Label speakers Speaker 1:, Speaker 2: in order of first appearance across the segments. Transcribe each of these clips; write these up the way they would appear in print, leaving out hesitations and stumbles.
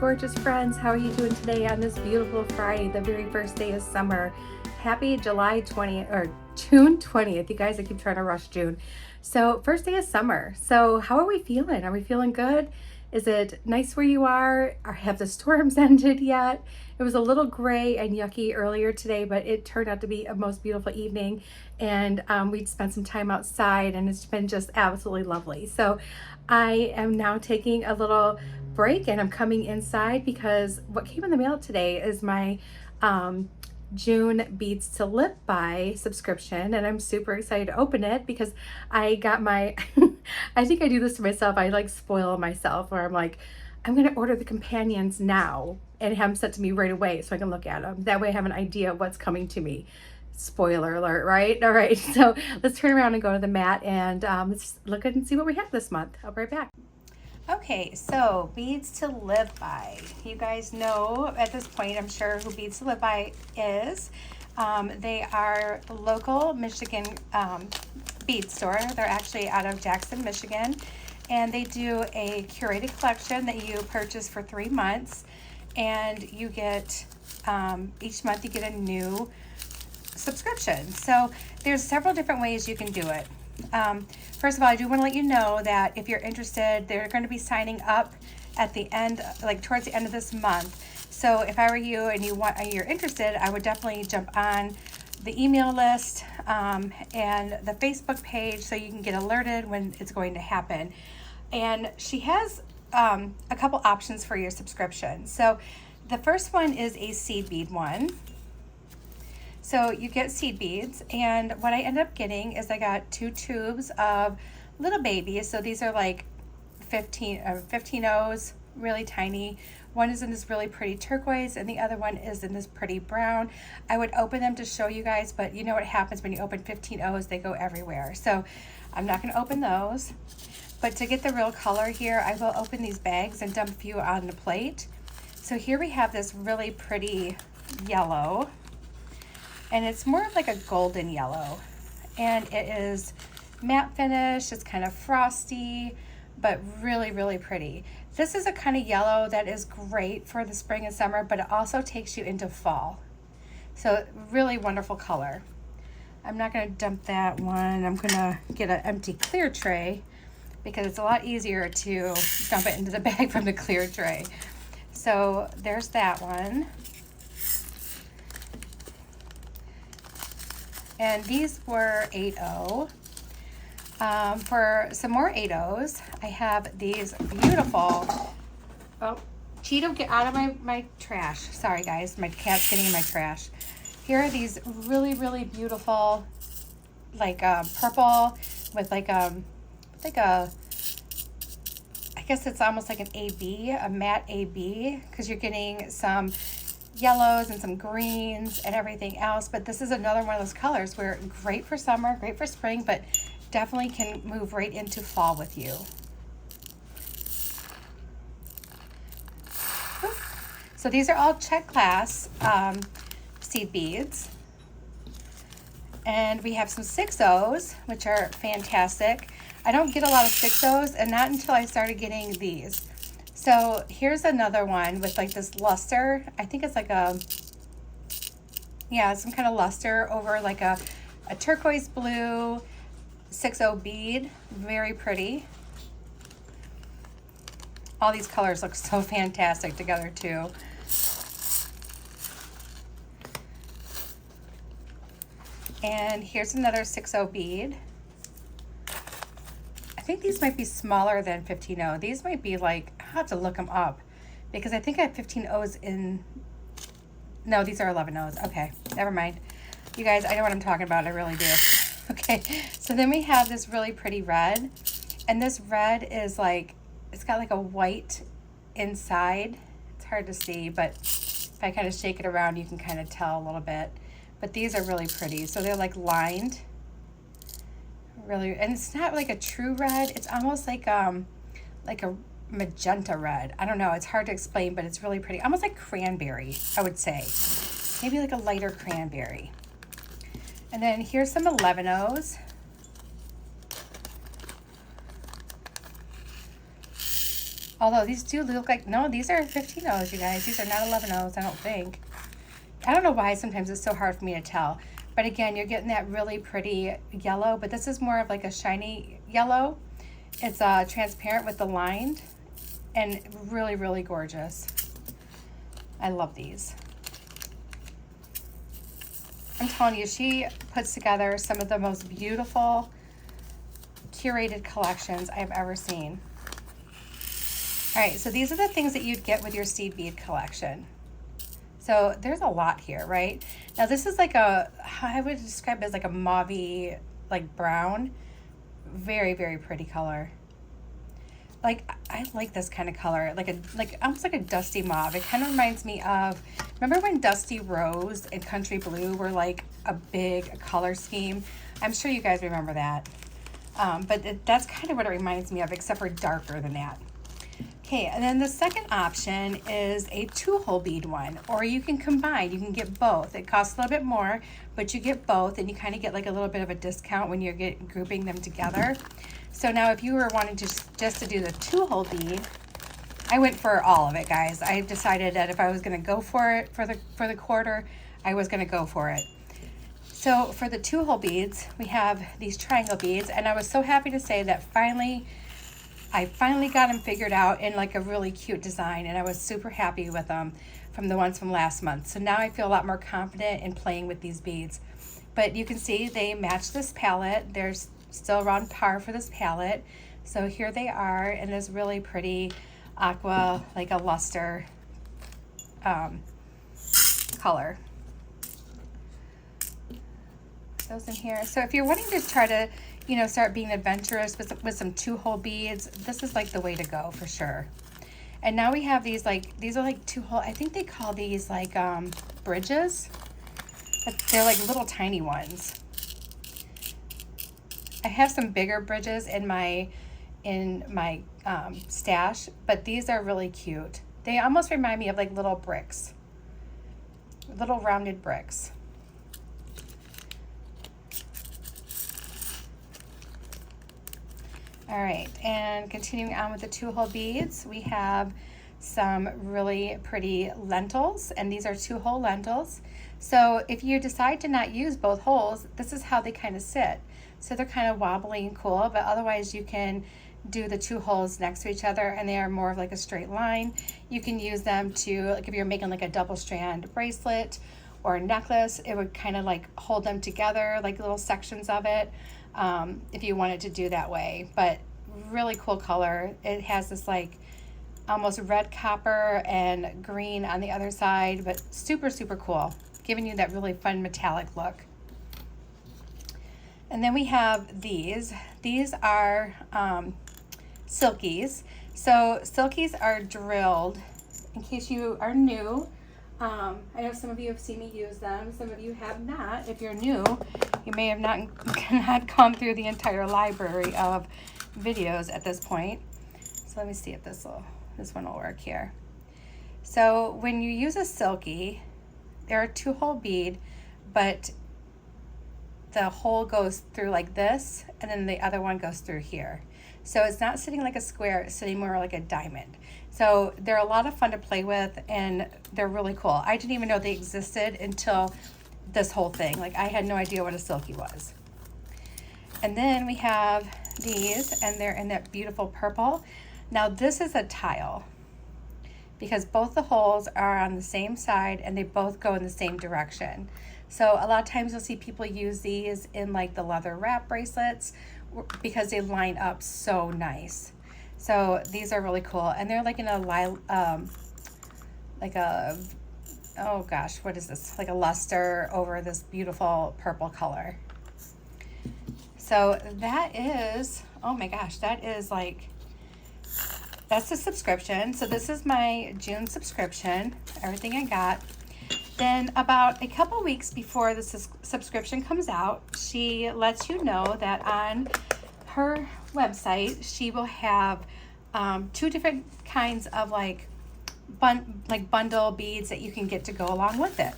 Speaker 1: gorgeous friends. How are you doing today on this beautiful Friday, the very first day of summer? Happy July 20th or June 20th. You guys, I keep trying to rush June. So first day of summer. So how are we feeling? Are we feeling good? Is it nice where you are? Or have the storms ended yet? It was a little gray and yucky earlier today, but it turned out to be a most beautiful evening. And we spent some time outside and it's been just absolutely lovely. So I am now taking a little break and I'm coming inside because what came in the mail today is my June Beads to Lip By subscription, and I'm super excited to open it because I got my I think I do this to myself. I like spoil myself where I'm like, I'm gonna order the companions now and have them sent to me right away so I can look at them. That way I have an idea of what's coming to me. Spoiler alert, right? All right, so let's turn around and go to the mat and let's look at and see what we have this month. I'll be right back. Okay, so Beads to Live By. You guys know at this point, I'm sure, who Beads to Live By is. They are a local Michigan bead store. They're actually out of Jackson, Michigan. And they do a curated collection that you purchase for 3 months. And you get, each month you get a new subscription. So there's several different ways you can do it. First of all, I do want to let you know that if you're interested, they're going to be signing up at the end, like towards the end of this month. So if I were you and you're interested, I would definitely jump on the email list and the Facebook page so you can get alerted when it's going to happen. And she has a couple options for your subscription. So the first one is a seed bead one. So you get seed beads, and what I ended up getting is I got 2 tubes of little babies. So these are like 15 O's, really tiny. One is in this really pretty turquoise and the other one is in this pretty brown. I would open them to show you guys, but you know what happens when you open 15 O's, they go everywhere. So I'm not gonna open those. But to get the real color here, I will open these bags and dump a few on the plate. So here we have this really pretty yellow. And it's more of like a golden yellow, and it is matte finish. It's kind of frosty, but really, really pretty. This is a kind of yellow that is great for the spring and summer, but it also takes you into fall. So really wonderful color. I'm not gonna dump that one. I'm gonna get an empty clear tray because it's a lot easier to dump it into the bag from the clear tray. So there's that one. And these were 8O. For some more 8Os, I have these beautiful, oh, Cheeto, get out of my trash. Sorry guys, my cat's getting in my trash. Here are these really, really beautiful, like purple with like a, I guess it's almost like an AB, a matte AB, because you're getting some yellows and some greens and everything else. But this is another one of those colors where great for summer, great for spring, but definitely can move right into fall with you. So these are all check class seed beads. And we have some 6Os, which are fantastic. I don't get a lot of 6Os, and not until I started getting these. So here's another one with like this luster. I think it's like a, yeah, some kind of luster over like a turquoise blue 6O bead. Very pretty. All these colors look so fantastic together too. And here's another 6O bead. I think these might be smaller than 15O. These might be like, I have to look them up because I think I have 15Os in, no, these are 11Os. Okay, never mind. You guys, I know what I'm talking about. I really do. Okay, so then we have this really pretty red. And this red is like, it's got like a white inside. It's hard to see, but if I kind of shake it around, you can kind of tell a little bit. But these are really pretty. So they're like lined. Really, and it's not like a true red. It's almost like a magenta red. I don't know. It's hard to explain, but it's really pretty. Almost like cranberry, I would say. Maybe like a lighter cranberry. And then here's some 11Os. Although these do look like, no, these are 15 O's, you guys. These are not 11 O's, I don't think. I don't know why sometimes it's so hard for me to tell. But again, you're getting that really pretty yellow, but this is more of like a shiny yellow. It's transparent with the lined and really, really gorgeous. I love these. I'm telling you, she puts together some of the most beautiful curated collections I've ever seen. All right, so these are the things that you'd get with your seed bead collection. So there's a lot here, right? Now this is like a, I would describe it as like a mauve-y, like brown. Very, very pretty color. Like, I like this kind of color, like almost like a dusty mauve. It kind of reminds me of, remember when Dusty Rose and Country Blue were like a big color scheme? I'm sure you guys remember that. But that's kind of what it reminds me of, except for darker than that. Okay, and then the second option is a 2-hole bead one, or you can combine, you can get both. It costs a little bit more, but you get both, and you kind of get like a little bit of a discount when you're grouping them together. So now if you were wanting to just to do the 2-hole bead, I went for all of it, guys. I decided that if I was gonna go for it for the quarter, I was gonna go for it. So for the 2-hole beads, we have these triangle beads, and I was so happy to say that I finally got them figured out in like a really cute design, and I was super happy with them from the ones from last month. So now I feel a lot more confident in playing with these beads. But you can see they match this palette. They're still around par for this palette. So here they are in this really pretty aqua, like a luster color. Those in here. So if you're wanting to try to, you know, start being adventurous with some 2-hole beads, this is like the way to go for sure. And now we have these, like, these are like 2-hole, I think they call these like bridges. They're like little tiny ones. I have some bigger bridges in my stash, but these are really cute. They almost remind me of like little bricks, little rounded bricks. All right, and continuing on with the 2-hole beads, we have some really pretty lentils, and these are 2-hole lentils. So if you decide to not use both holes, this is how they kind of sit. So they're kind of wobbly and cool, but otherwise you can do the 2 holes next to each other, and they are more of like a straight line. You can use them to, like if you're making like a double strand bracelet or a necklace, it would kind of like hold them together, like little sections of it. If you wanted to do that way. But really cool color. It has this like almost red copper and green on the other side, but super, super cool, giving you that really fun metallic look. And then we have these. These are silkies. So silkies are drilled, in case you are new. I know some of you have seen me use them. Some of you have not. If you're new, you may have not gone through the entire library of videos at this point. So let me see if this one will work here. So when you use a silky, they're a 2-hole bead, but the hole goes through like this, and then the other one goes through here. So it's not sitting like a square, it's sitting more like a diamond. So they're a lot of fun to play with, and they're really cool. I didn't even know they existed until this whole thing. Like, I had no idea what a silky was. And then we have these, and they're in that beautiful purple. Now this is a tile, because both the holes are on the same side and they both go in the same direction. So a lot of times you'll see people use these in like the leather wrap bracelets because they line up so nice. So these are really cool, and they're like in a like a, oh gosh, what is this? Like a luster over this beautiful purple color. So that is, oh my gosh, that is like, that's the subscription. So this is my June subscription, everything I got. Then about a couple weeks before the subscription comes out, she lets you know that on her website, she will have 2 different kinds of like bundle beads that you can get to go along with it,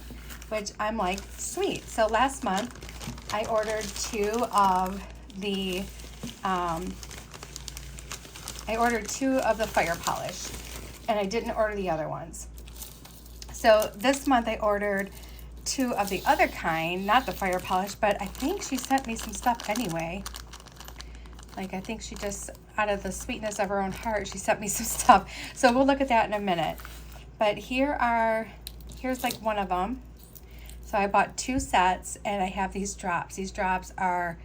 Speaker 1: which I'm like, sweet. So last month I ordered 2 of the I ordered 2 of the fire polish, and I didn't order the other ones. So this month I ordered 2 of the other kind, not the fire polish, but I think she sent me some stuff anyway. Like, I think she just, out of the sweetness of her own heart, she sent me some stuff. So we'll look at that in a minute. But here's like one of them. So I bought 2 sets, and I have these drops. These drops are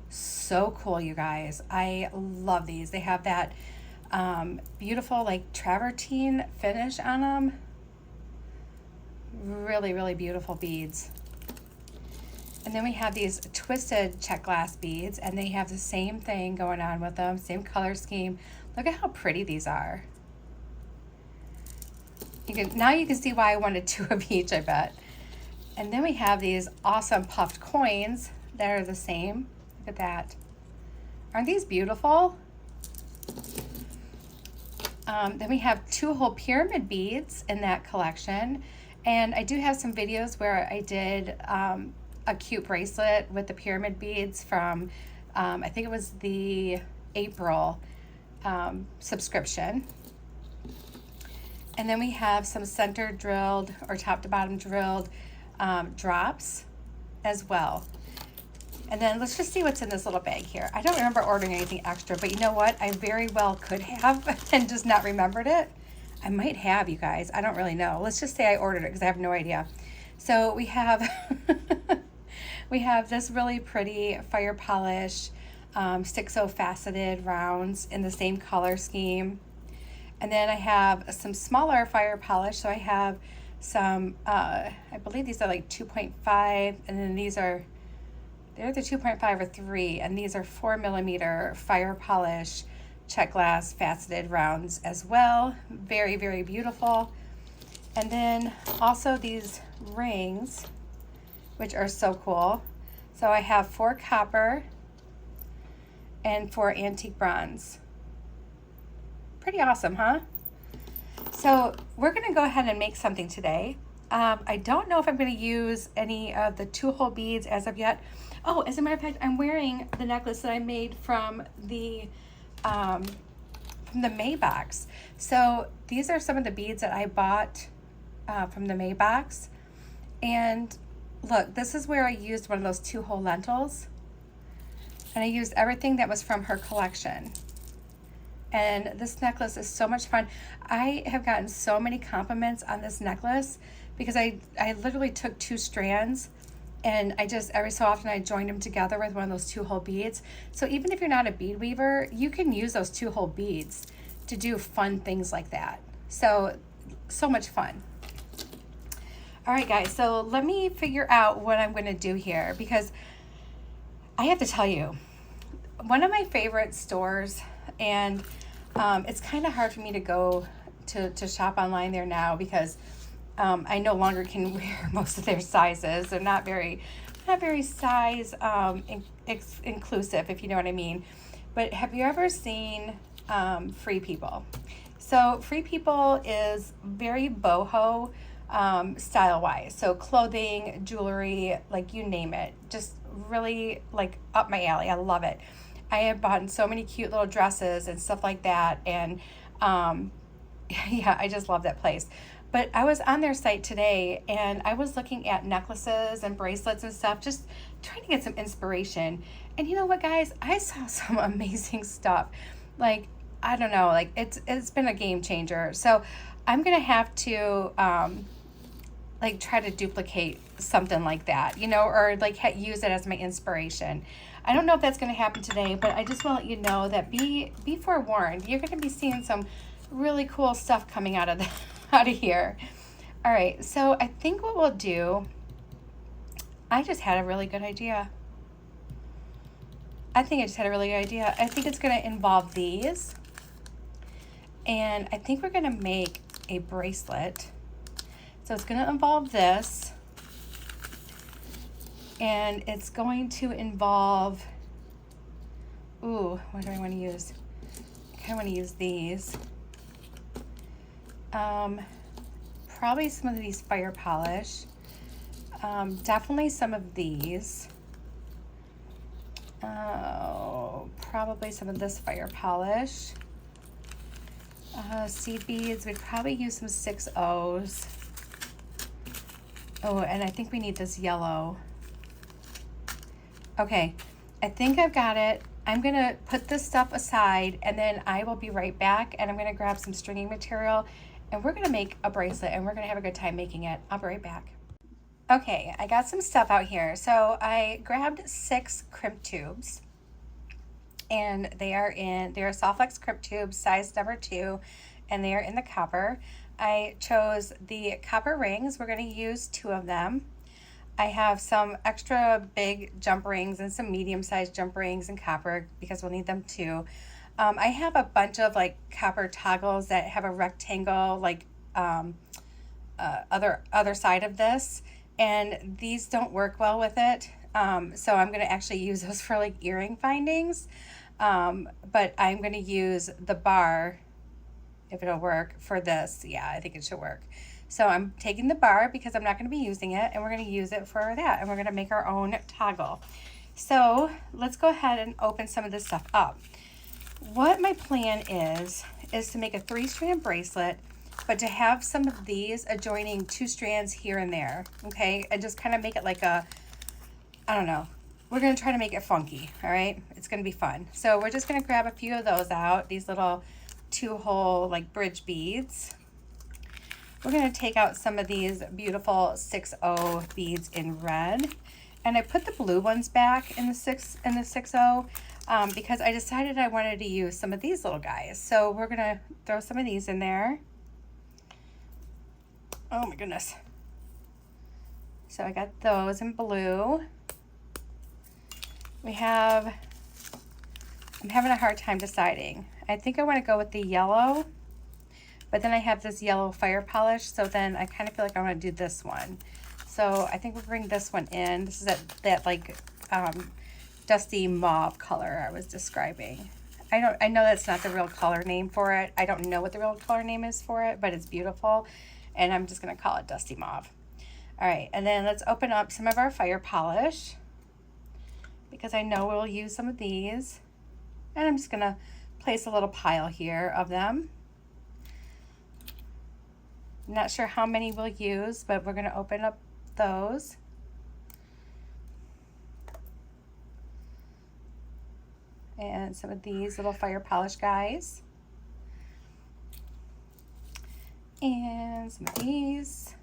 Speaker 1: so cool, you guys. I love these. They have that beautiful like travertine finish on them. Really, really beautiful beads. And then we have these twisted check glass beads, and they have the same thing going on with them, same color scheme. Look at how pretty these are. Now you can see why I wanted 2 of each, I bet. And then we have these awesome puffed coins that are the same. Look at that. Aren't these beautiful? Then we have 2-hole pyramid beads in that collection. And I do have some videos where I did a cute bracelet with the pyramid beads from, I think it was the April subscription. And then we have some center drilled or top to bottom drilled drops as well. And then let's just see what's in this little bag here. I don't remember ordering anything extra, but you know what? I very well could have and just not remembered it. I might have, you guys. I don't really know. Let's just say I ordered it because I have no idea. So we have we have this really pretty fire polish 6/0 faceted rounds in the same color scheme. And then I have some smaller fire polish. So I have some, I believe these are like 2.5, and then they're the 2.5 or 3, and these are 4mm fire polish check glass faceted rounds as well. Very, very beautiful. And then also these rings, which are so cool. So I have 4 copper and 4 antique bronze. Pretty awesome, huh? So we're gonna go ahead and make something today. I don't know if I'm gonna use any of the 2-hole beads as of yet. Oh, as a matter of fact, I'm wearing the necklace that I made from the May box. So these are some of the beads that I bought from the May box. And look, this is where I used one of those 2-hole lentils. And I used everything that was from her collection. And this necklace is so much fun. I have gotten so many compliments on this necklace because I literally took 2 strands, and I just, every so often I joined them together with one of those 2-hole beads. So even if you're not a bead weaver, you can use those 2-hole beads to do fun things like that. So much fun. All right, guys, so let me figure out what I'm gonna do here, because I have to tell you, one of my favorite stores, and it's kind of hard for me to go to shop online there now because I no longer can wear most of their sizes. They're not very size inclusive, if you know what I mean. But have you ever seen Free People? So Free People is very boho style-wise. So clothing, jewelry, like you name it, just really like up my alley. I love it. I have bought so many cute little dresses and stuff like that. And yeah, I just love that place. But I was on their site today, and I was looking at necklaces and bracelets and stuff, just trying to get some inspiration. And you know what, guys? I saw some amazing stuff. Like, I don't know, like it's been a game changer. So I'm gonna have to like try to duplicate something like that, you know, or like use it as my inspiration. I don't know if that's gonna happen today, but I just want to let you know that be forewarned. You're gonna be seeing some really cool stuff coming out of here. All right, so I think what we'll do, I just had a really good idea. I think it's gonna involve these, and I think we're gonna make a bracelet. So it's gonna involve this, and it's going to involve, ooh, what do I wanna use? I kinda wanna use these. Probably some of these fire polish. Definitely some of these. Probably some of this fire polish. Seed beads, we'd probably use some 6 O's. Oh, and I think we need this yellow. Okay, I think I've got it. I'm gonna put this stuff aside and then I will be right back, and I'm gonna grab some stringing material and we're gonna make a bracelet and we're gonna have a good time making it. I'll be right back. Okay, I got some stuff out here. So I grabbed 6 crimp tubes, and they're Softflex crimp tubes, size number 2, and they are in the copper. I chose the copper rings. We're going to use 2 of them. I have some extra big jump rings and some medium-sized jump rings in copper because we'll need them too. I have a bunch of like copper toggles that have a rectangle like other side of this, and these don't work well with it. So I'm going to actually use those for like earring findings. But I'm going to use the bar, if it'll work, for this. Yeah, I think it should work. So I'm taking the bar because I'm not going to be using it, and we're going to use it for that, and we're going to make our own toggle. So let's go ahead and open some of this stuff up. What my plan is to make a 3-strand bracelet, but to have some of these adjoining 2 strands here and there, okay? And just kind of make it like a, I don't know. We're going to try to make it funky, all right? It's going to be fun. So we're just going to grab a few of those out, these little 2-hole like bridge beads. We're going to take out some of these beautiful 6O beads in red. And I put the blue ones back in the 6O because I decided I wanted to use some of these little guys. So we're going to throw some of these in there. Oh my goodness. So I got those in blue. I'm having a hard time deciding. I think I want to go with the yellow, but then I have this yellow fire polish, so then I kind of feel like I want to do this one. So I think we'll bring this one in. This is that like dusty mauve color I was describing. I know that's not the real color name for it. I don't know what the real color name is for it, but it's beautiful, and I'm just gonna call it dusty mauve. All right, and then let's open up some of our fire polish because I know we'll use some of these, and I'm just gonna place a little pile here of them. I'm not sure how many we'll use, but we're gonna open up those. And some of these little fire polish guys. And some of these.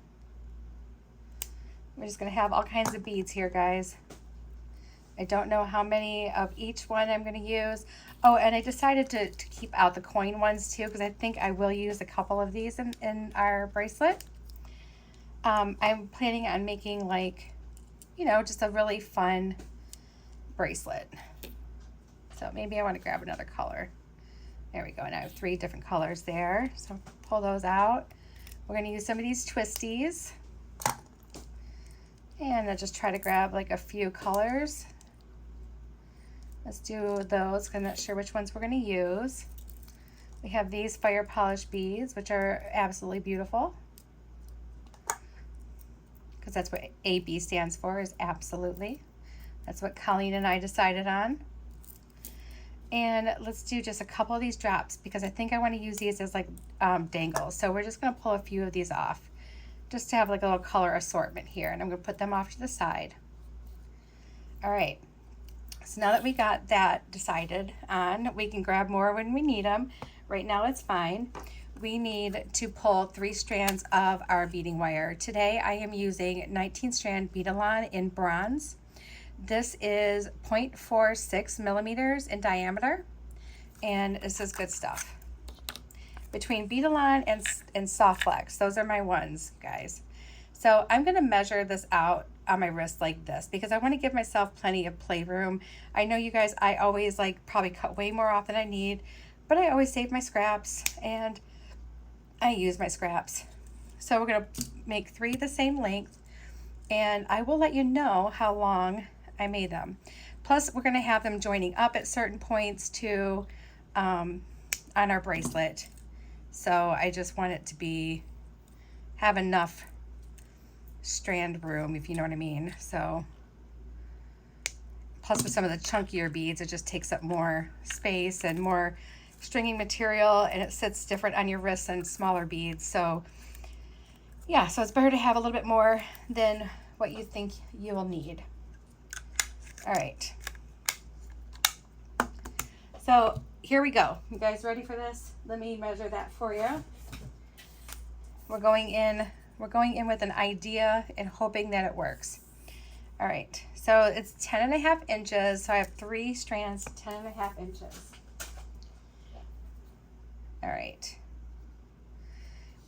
Speaker 1: We're just gonna have all kinds of beads here, guys. I don't know how many of each one I'm gonna use. Oh, and I decided to keep out the coin ones too, because I think I will use a couple of these in our bracelet. I'm planning on making like, you know, just a really fun bracelet. So maybe I want to grab another color. There we go. And I have 3 different colors there. So pull those out. We're going to use some of these twisties. And I'll just try to grab like a few colors. Let's do those, 'cause I'm not sure which ones we're going to use. We have these fire polish beads, which are absolutely beautiful. Because that's what AB stands for, is absolutely. That's what Colleen and I decided on. And let's do just a couple of these drops because I think I want to use these as like dangles. So we're just going to pull a few of these off just to have like a little color assortment here. And I'm going to put them off to the side. All right. So now that we got that decided on, we can grab more when we need them. Right now it's fine. We need to pull 3 strands of our beading wire. Today I am using 19 strand bead-a-lon in bronze. This is 0.46 millimeters in diameter, and this is good stuff. Between bead-a-lon and Softflex, those are my ones, guys. So I'm gonna measure this out on my wrist like this because I want to give myself plenty of playroom. I know you guys, I always like probably cut way more off than I need, but I always save my scraps and I use my scraps. So we're gonna make 3 the same length, and I will let you know how long I made them. Plus we're gonna have them joining up at certain points too on our bracelet. So I just want it to have enough strand room, if you know what I mean. So plus with some of the chunkier beads, it just takes up more space and more stringing material, and it sits different on your wrists than smaller beads. So yeah, so it's better to have a little bit more than what you think you will need. All right. So here we go. You guys ready for this? Let me measure that for you. We're going in with an idea and hoping that it works. All right, so it's 10.5 inches. So I have 3 strands, 10.5 inches. All right.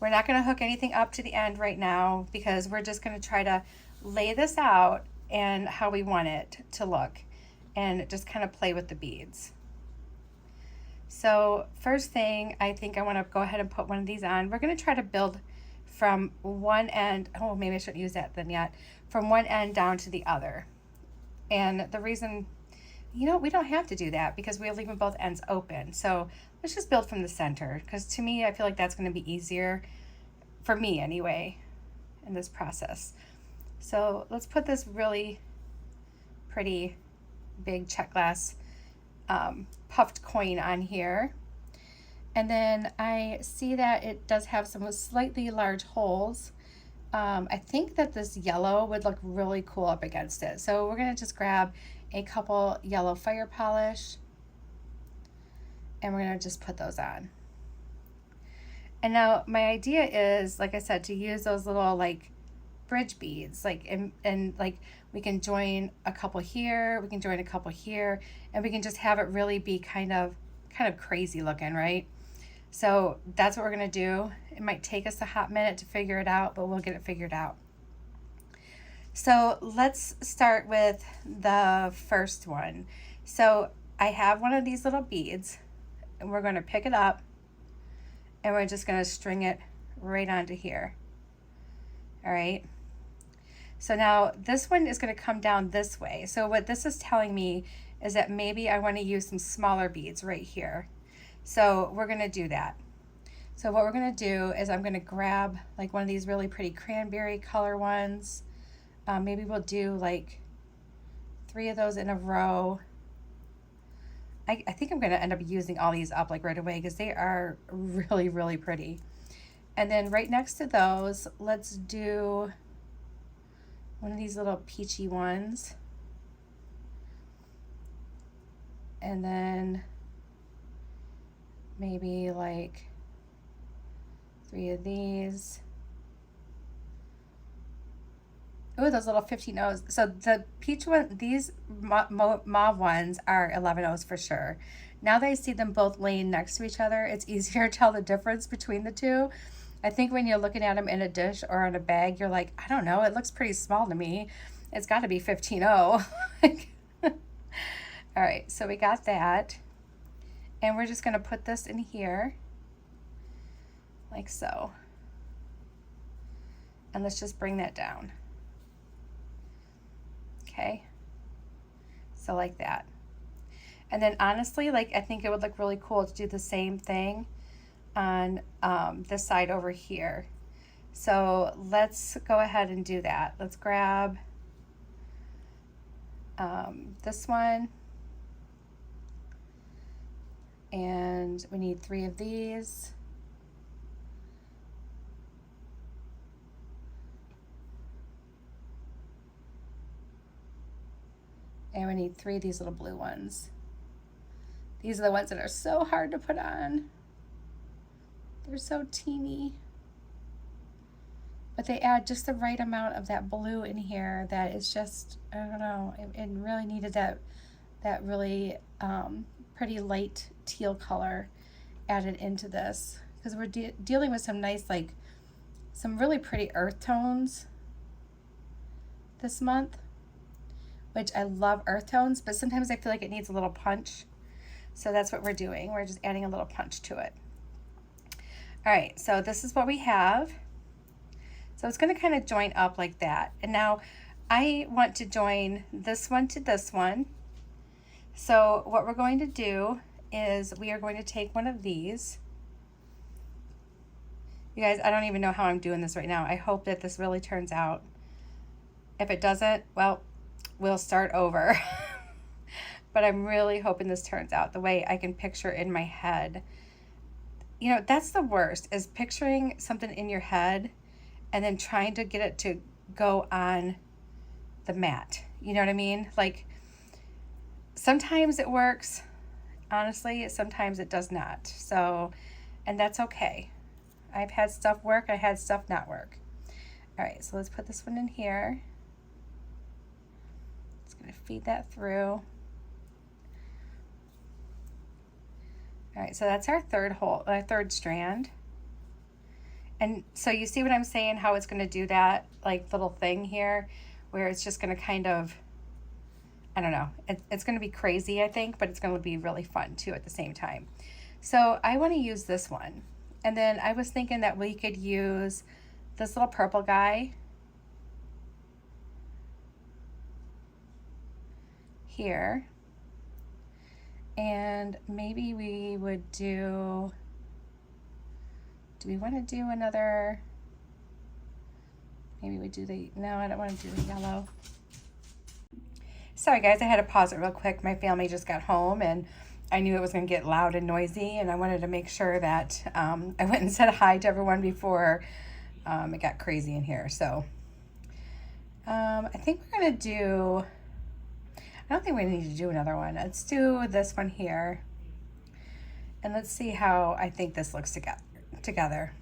Speaker 1: We're not going to hook anything up to the end right now because we're just going to try to lay this out and how we want it to look and just kind of play with the beads. So first thing, I think I want to go ahead and put one of these on. We're going to try to build from one end, oh, maybe I shouldn't use that then yet, from one end down to the other. And the reason, you know, we don't have to do that because we're leaving both ends open. So let's just build from the center, because to me, I feel like that's going to be easier, for me anyway, in this process. So let's put this really pretty big check glass puffed coin on here. And then I see that it does have some slightly large holes. I think that this yellow would look really cool up against it. So we're going to just grab a couple yellow fire polish and we're going to just put those on. And now my idea is, like I said, to use those little like bridge beads, like and like we can join a couple here, we can join a couple here, and we can just have it really be kind of crazy looking, right? So that's what we're gonna do. It might take us a hot minute to figure it out, but we'll get it figured out. So let's start with the first one. So I have one of these little beads, and we're gonna pick it up, and we're just gonna string it right onto here. All right. So now this one is gonna come down this way. So what this is telling me is that maybe I wanna use some smaller beads right here. So we're gonna do that. So what we're gonna do is I'm gonna grab like one of these really pretty cranberry color ones. Maybe we'll do like 3 of those in a row. I think I'm gonna end up using all these up like right away because they are really, really pretty. And then right next to those, let's do one of these little peachy ones. And then maybe like 3 of these. Oh, those little 15 O's. So the peach one, these mauve ones are 11 O's for sure. Now that I see them both laying next to each other, it's easier to tell the difference between the two. I think when you're looking at them in a dish or in a bag, you're like, I don't know, it looks pretty small to me. It's got to be 15 O. All right, so we got that. And we're just going to put this in here, like so. And let's just bring that down. Okay, so like that. And then honestly, like I think it would look really cool to do the same thing on this side over here. So let's go ahead and do that. Let's grab this one. And we need 3 of these. And we need 3 of these little blue ones. These are the ones that are so hard to put on. They're so teeny. But they add just the right amount of that blue in here that is just, I don't know, it really needed that really pretty light teal color added into this. Because we're dealing with some nice, like, some really pretty earth tones this month. Which I love earth tones, but sometimes I feel like it needs a little punch. So that's what we're doing. We're just adding a little punch to it. All right, so this is what we have. So it's gonna kind of join up like that. And now I want to join this one to this one. So what we're going to do is we are going to take one of these. You guys, I don't even know how I'm doing this right now. I hope that this really turns out. If it doesn't, well, we'll start over. but I'm really hoping this turns out the way I can picture in my head. You know, that's the worst, is picturing something in your head and then trying to get it to go on the mat. You know what I mean? Like, sometimes it works, honestly, sometimes it does not. So, and that's okay. I've had stuff work, I had stuff not work. All right, so let's put this one in here. It's gonna feed that through. All right, so that's our third strand. And so you see what I'm saying, how it's gonna do that like little thing here, where it's just gonna kind of, I don't know, it's gonna be crazy, I think, but it's gonna be really fun too at the same time. So I wanna use this one. And then I was thinking that we could use this little purple guy here. And maybe we would do we want to do another, maybe we do the, no, I don't want to do the yellow. Sorry guys, I had to pause it real quick. My family just got home and I knew it was going to get loud and noisy, and I wanted to make sure that I went and said hi to everyone before it got crazy in here. So I think we're going to do, I don't think we need to do another one. Let's do this one here. And let's see how I think this looks together.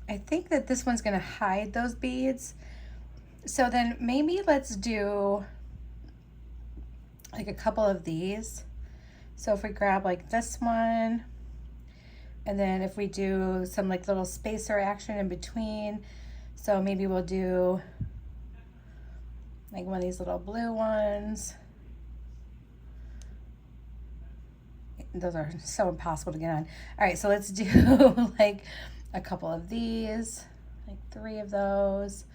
Speaker 1: I think that this one's going to hide those beads. So then maybe let's do like a couple of these. So if we grab like this one, and then if we do some like little spacer action in between, so maybe we'll do like one of these little blue ones. Those are so impossible to get on. All right, so let's do like a couple of these, like 3 of those.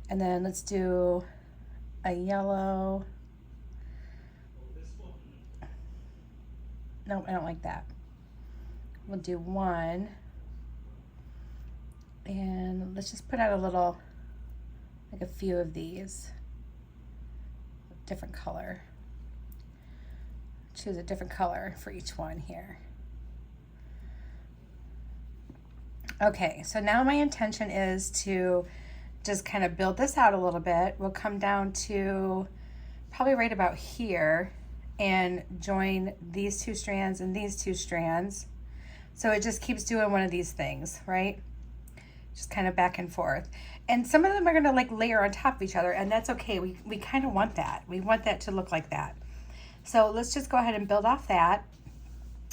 Speaker 1: And then let's do a yellow. No, I don't like that. We'll do one. And let's just put out a little, like a few of these. Different color. Choose a different color for each one here. Okay, so now my intention is to just kind of build this out a little bit. We'll come down to probably right about here and join these 2 strands and these 2 strands. So it just keeps doing one of these things, right? Just kind of back and forth. And some of them are gonna like layer on top of each other, and that's okay. We kind of want that. We want that to look like that. So let's just go ahead and build off that.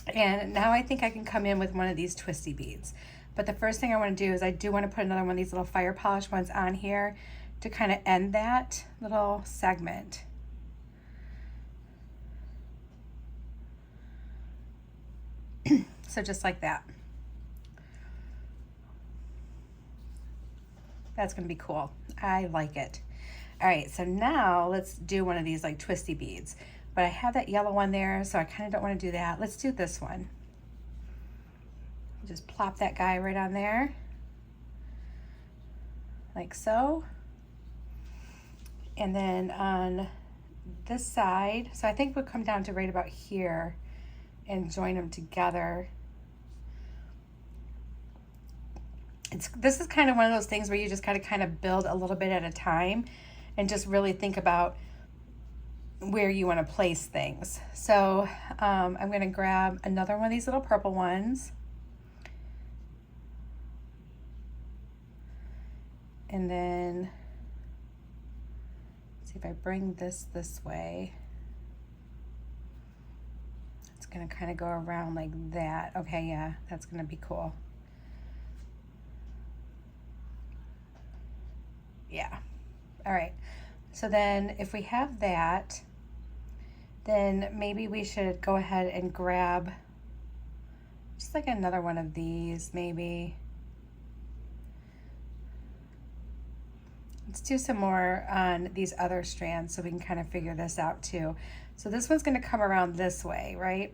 Speaker 1: And now I think I can come in with one of these twisty beads. But the first thing I want to do is I do want to put another one of these little fire polish ones on here to kind of end that little segment. So just like that. That's going to be cool. I like it. All right, so now let's do one of these like twisty beads. But I have that yellow one there, so I kind of don't want to do that. Let's do this one. Just plop that guy right on there, like so. And then on this side, so I think we'll come down to right about here and join them together. This is kind of one of those things where you just gotta kind of build a little bit at a time and just really think about where you want to place things. So I'm going to grab another one of these little purple ones. And then see if I bring this way. It's going to kind of go around like that. Okay, yeah, that's going to be cool. Yeah. All right. So then if we have that, then maybe we should go ahead and grab just like another one of these, maybe. Let's do some more on these other strands so we can kind of figure this out too. So this one's going to come around this way, right?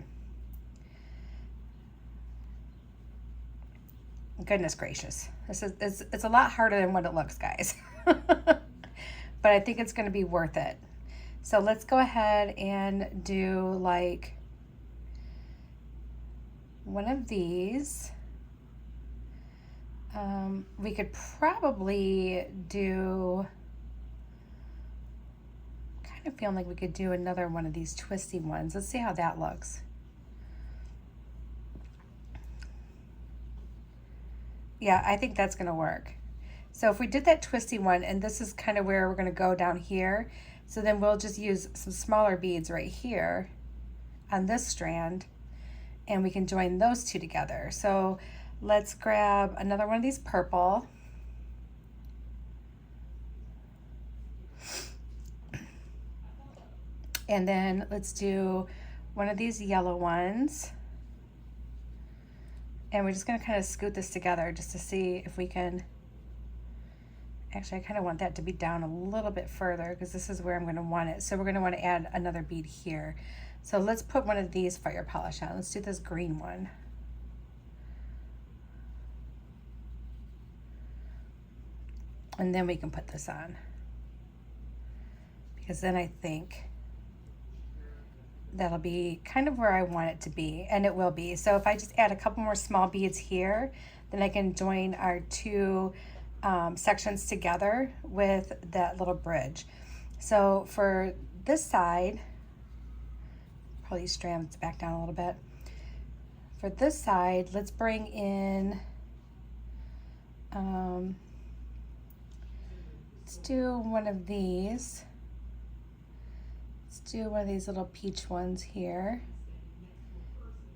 Speaker 1: Goodness gracious. It's a lot harder than what it looks, guys. but I think it's going to be worth it. So let's go ahead and do like one of these. We could probably do, kind of feeling like we could do another one of these twisty ones. Let's see how that looks. Yeah, I think that's going to work. So if we did that twisty one, and this is kind of where we're going to go down here, so then we'll just use some smaller beads right here on this strand, and we can join those two together. So let's grab another one of these purple. And then let's do one of these yellow ones. And we're just gonna kind of scoot this together just to see if we can, actually I kind of want that to be down a little bit further because this is where I'm gonna want it. So we're gonna wanna add another bead here. So let's put one of these fire polish on. Let's do this green one. And then we can put this on, because then I think that'll be kind of where I want it to be, and it will be. So if I just add a couple more small beads here, then I can join our two sections together with that little bridge. So for this side, probably strand this back down a little bit. For this side, let's bring in, let's do one of these. Let's do one of these little peach ones here,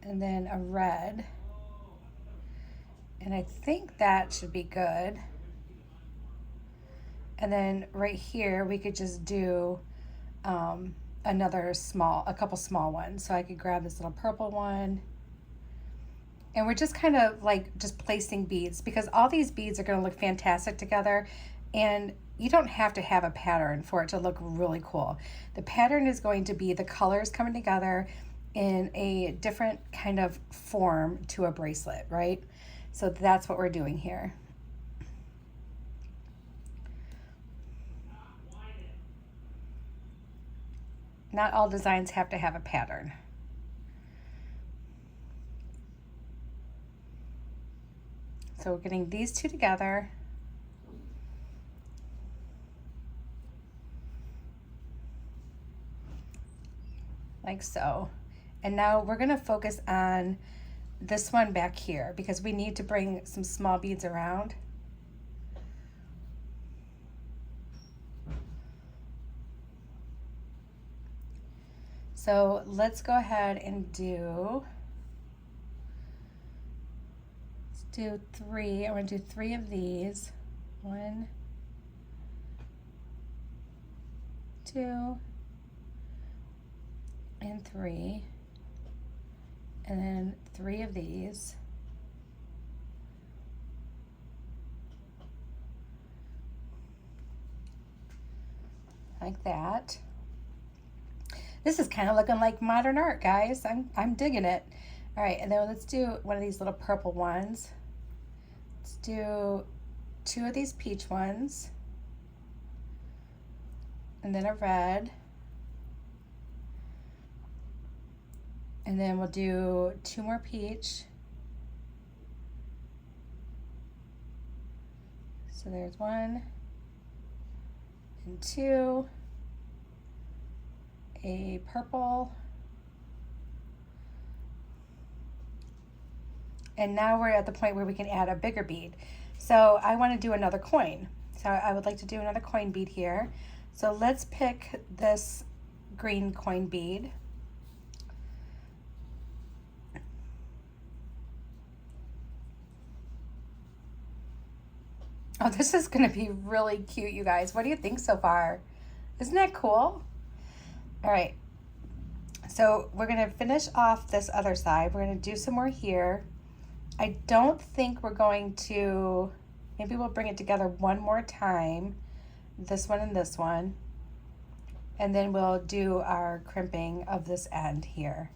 Speaker 1: and then a red. And I think that should be good. And then right here, we could just do a couple small ones. So I could grab this little purple one. And we're just kind of like just placing beads, because all these beads are gonna look fantastic together. And you don't have to have a pattern for it to look really cool. The pattern is going to be the colors coming together in a different kind of form to a bracelet, right? So that's what we're doing here. Not all designs have to have a pattern. So we're getting these two together. Like so. And now we're going to focus on this one back here, because we need to bring some small beads around. So let's go ahead and do, let's do three. I want to do three of these. 1, 2, and 3, and then 3 of these, like that. This is kind of looking like modern art, guys. I'm digging it. All right, and then let's do one of these little purple ones. Let's do 2 of these peach ones, and then a red. And then we'll do 2 more peach. So there's 1 and 2, a purple. And now we're at the point where we can add a bigger bead. So I want to do another coin. So I would like to do another coin bead here. So let's pick this green coin bead. Oh, this is going to be really cute, you guys. What do you think so far? Isn't that cool? All right. So we're going to finish off this other side. We're going to do some more here. I don't think we're going to, maybe we'll bring it together one more time. This one and this one. And then we'll do our crimping of this end here.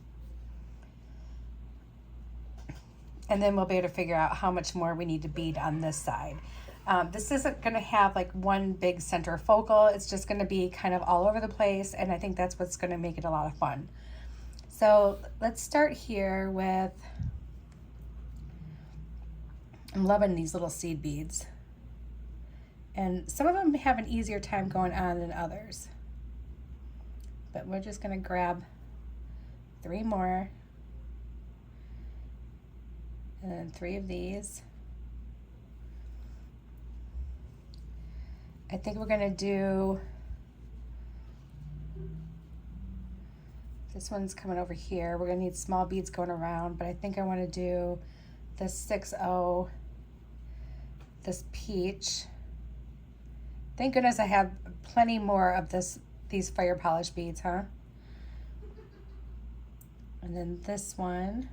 Speaker 1: And then we'll be able to figure out how much more we need to bead on this side. This isn't going to have like one big center focal. It's just going to be kind of all over the place, and I think that's what's going to make it a lot of fun. So let's start here with, I'm loving these little seed beads. And some of them have an easier time going on than others. But we're just going to grab 3 more. And then 3 of these. I think we're going to do, this one's coming over here. We're going to need small beads going around, but I think I want to do this 6-0, this peach. Thank goodness I have plenty more of these fire polish beads, huh? And then this one.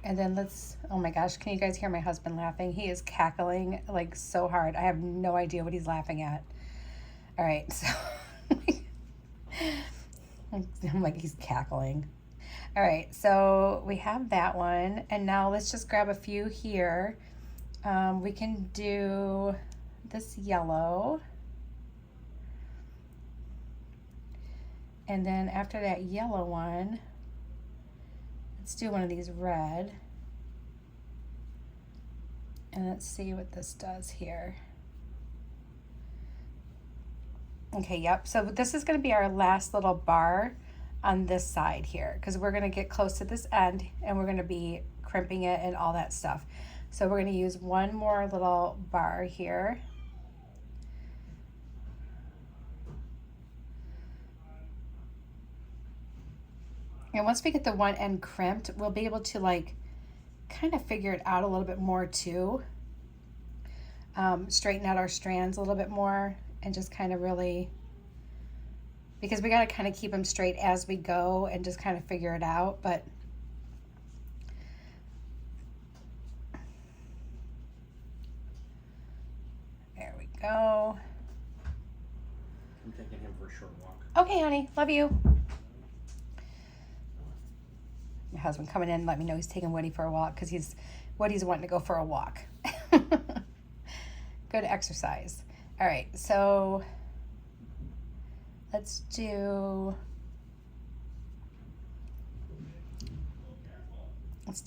Speaker 1: And then let's, oh my gosh, can you guys hear my husband laughing? He is cackling like so hard. I have no idea what he's laughing at. All right, so I'm like, he's cackling. All right, so we have that one. And now let's just grab a few here. We can do this yellow. And then after that yellow one, let's do one of these red. And let's see what this does here. Okay, yep. So this is going to be our last little bar on this side here, because we're going to get close to this end and we're going to be crimping it and all that stuff. So we're going to use one more little bar here. And once we get the one end crimped, we'll be able to like kind of figure it out a little bit more too. Straighten out our strands a little bit more and just kind of really, because we got to kind of keep them straight as we go and just kind of figure it out. But there we go.
Speaker 2: I'm taking him for a short walk.
Speaker 1: Okay, honey, love you. My husband coming in, let me know he's taking Woody for a walk because Woody's wanting to go for a walk. Good exercise. All right, so let's do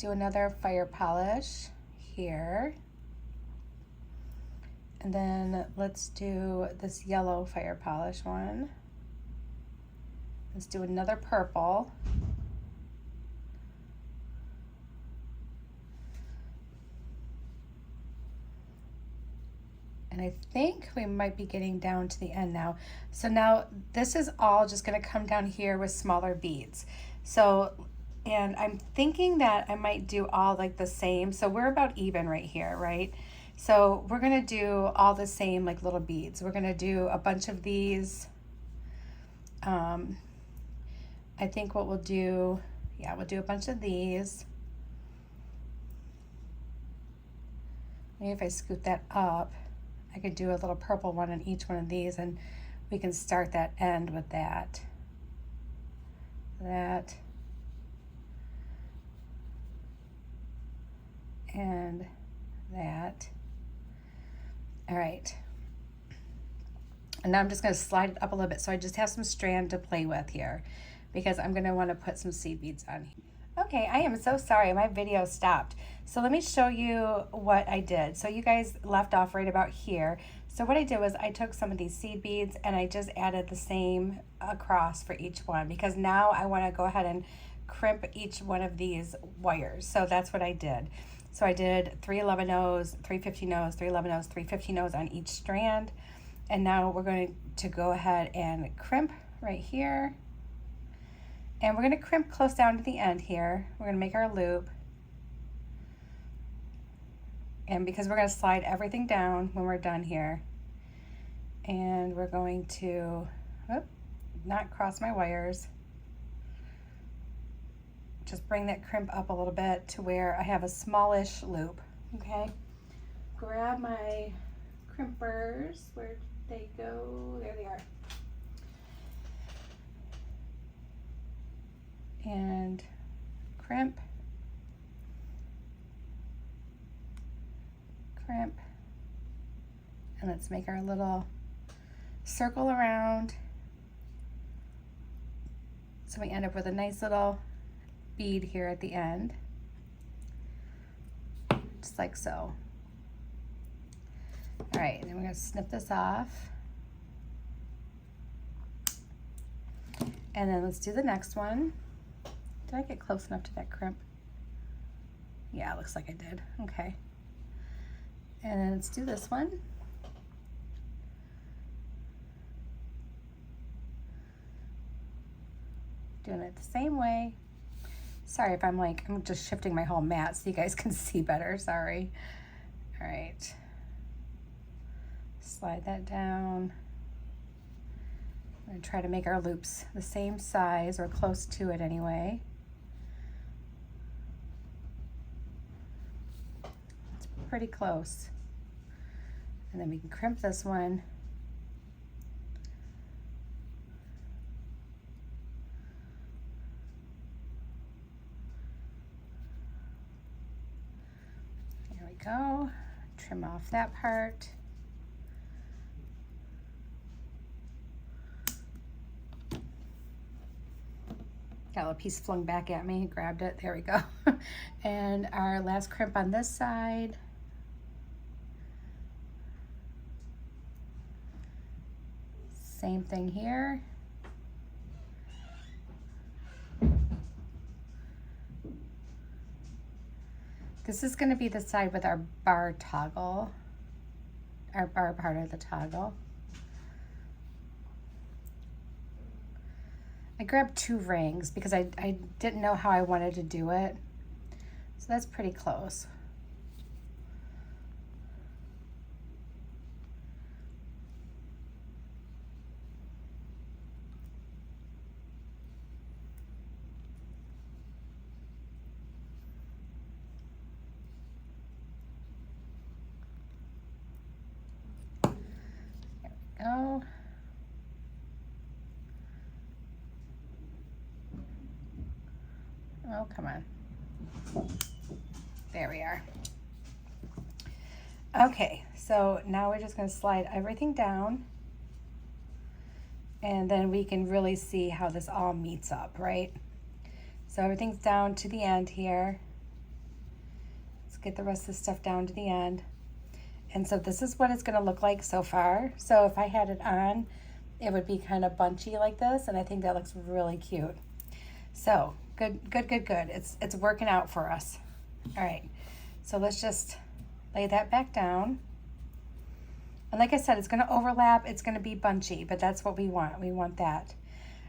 Speaker 1: another fire polish here. And then let's do this yellow fire polish one. Let's do another purple. And I think we might be getting down to the end now. So now this is all just going to come down here with smaller beads. So, and I'm thinking that I might do all like the same. So we're about even right here, right? So we're going to do all the same like little beads. We're going to do a bunch of these. I think what we'll do, yeah, we'll do a bunch of these. Maybe if I scoot that up, I could do a little purple one on each one of these, and we can start that end with that. And that. All right. And now I'm just going to slide it up a little bit so I just have some strand to play with here, because I'm going to want to put some seed beads on here. Okay, I am so sorry, my video stopped. So let me show you what I did. So you guys left off right about here. So what I did was I took some of these seed beads and I just added the same across for each one, because now I want to go ahead and crimp each one of these wires. So that's what I did. So I did 3 11-0s, 3 15-0s, 3 11-0s, 3 15-0s on each strand. And now we're going to go ahead and crimp right here. And we're going to crimp close down to the end here. We're going to make our loop. And because we're going to slide everything down when we're done here. And we're going to not cross my wires. Just bring that crimp up a little bit to where I have a smallish loop. Okay. Grab my crimpers. they go? There they are. And crimp, crimp, and let's make our little circle around. So we end up with a nice little bead here at the end, just like so. All right, and then we're gonna snip this off. And then let's do the next one. Did I get close enough to that crimp? Yeah, it looks like I did. Okay. And then let's do this one. Doing it the same way. Sorry if I'm just shifting my whole mat so you guys can see better, sorry. All right. Slide that down. I'm gonna try to make our loops the same size or close to it anyway. It's pretty close. And then we can crimp this one. There we go. Trim off that part. Got a little piece flung back at me, grabbed it, there we go. And our last crimp on this side. Same thing here. This is going to be the side with our bar toggle, our bar part of the toggle. I grabbed 2 rings because I didn't know how I wanted to do it. So that's pretty close. There we go. Oh, come on. There we are. Okay, so now we're just going to slide everything down, and then we can really see how this all meets up, right? So everything's down to the end here. Let's get the rest of the stuff down to the end. And so this is what it's going to look like so far. So if I had it on, it would be kind of bunchy like this, and I think that looks really cute. So good. It's working out for us. All right, so let's just lay that back down. And like I said, it's going to overlap. It's going to be bunchy, but that's what we want. We want that.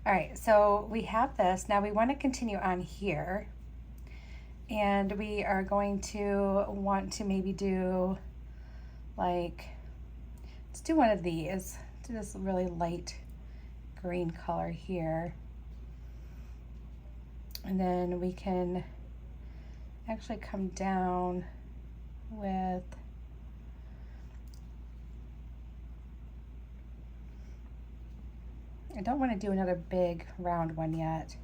Speaker 1: All right, so we have this. Now we want to continue on here. And we are going to want to maybe do let's do one of these. Do this really light green color here. And then we can actually come down with I don't want to do another big round one yet.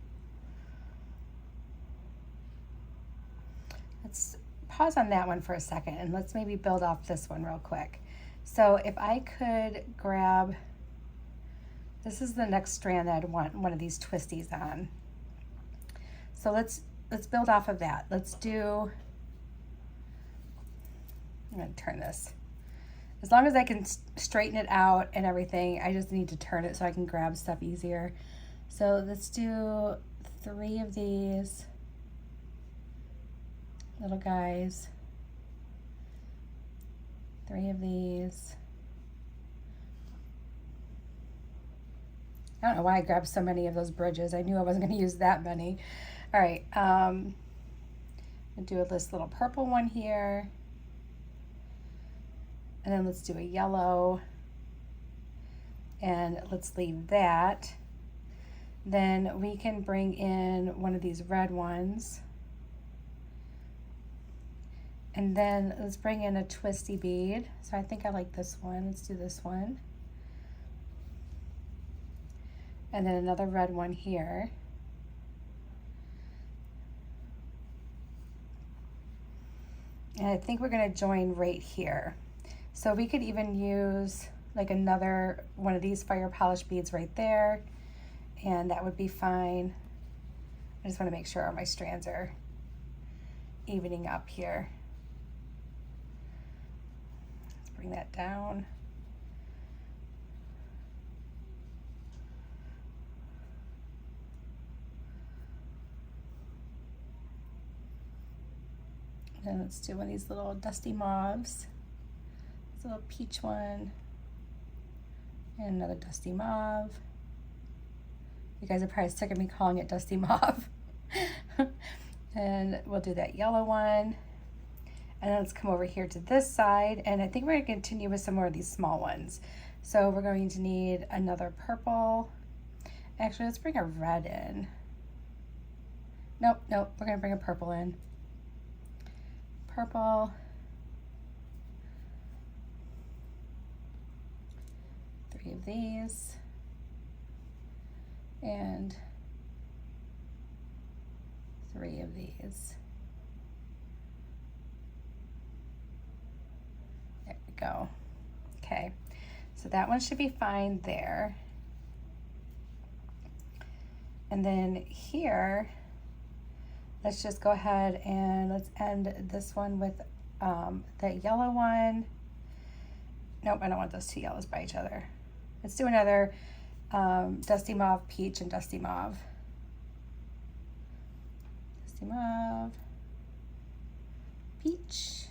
Speaker 1: Let's pause on that one for a second and let's maybe build off this one real quick. So if I could grab, this is the next strand that I'd want one of these twisties on. So let's build off of that. Let's do, I'm gonna turn this. As long as I can straighten it out and everything, I just need to turn it so I can grab stuff easier. So let's do 3 of these little guys. 3 of these. I don't know why I grabbed so many of those bridges. I knew I wasn't going to use that many. All right, I'll do this little purple one here. And then let's do a yellow. And let's leave that. Then we can bring in one of these red ones. And then let's bring in a twisty bead. So I think I like this one. Let's do this one. and then another red one here. And I think we're gonna join right here. So we could even use like another one of these fire polish beads right there, and that would be fine. I just wanna make sure my strands are evening up here. Let's bring that down. And let's do one of these little dusty mauves. This little peach one. And another dusty mauve. You guys are probably sick of me calling it dusty mauve. And we'll do that yellow one. And then let's come over here to this side. And I think we're gonna continue with some more of these small ones. So we're going to need another purple. Actually, let's bring a red in. Nope, we're gonna bring a purple in. Purple. Three of these. And three of these. There we go. Okay, so that one should be fine there. And then here, let's just go ahead and let's end this one with that yellow one. Nope, I don't want those two yellows by each other. Let's do another dusty mauve, peach, and dusty mauve. Dusty mauve, peach.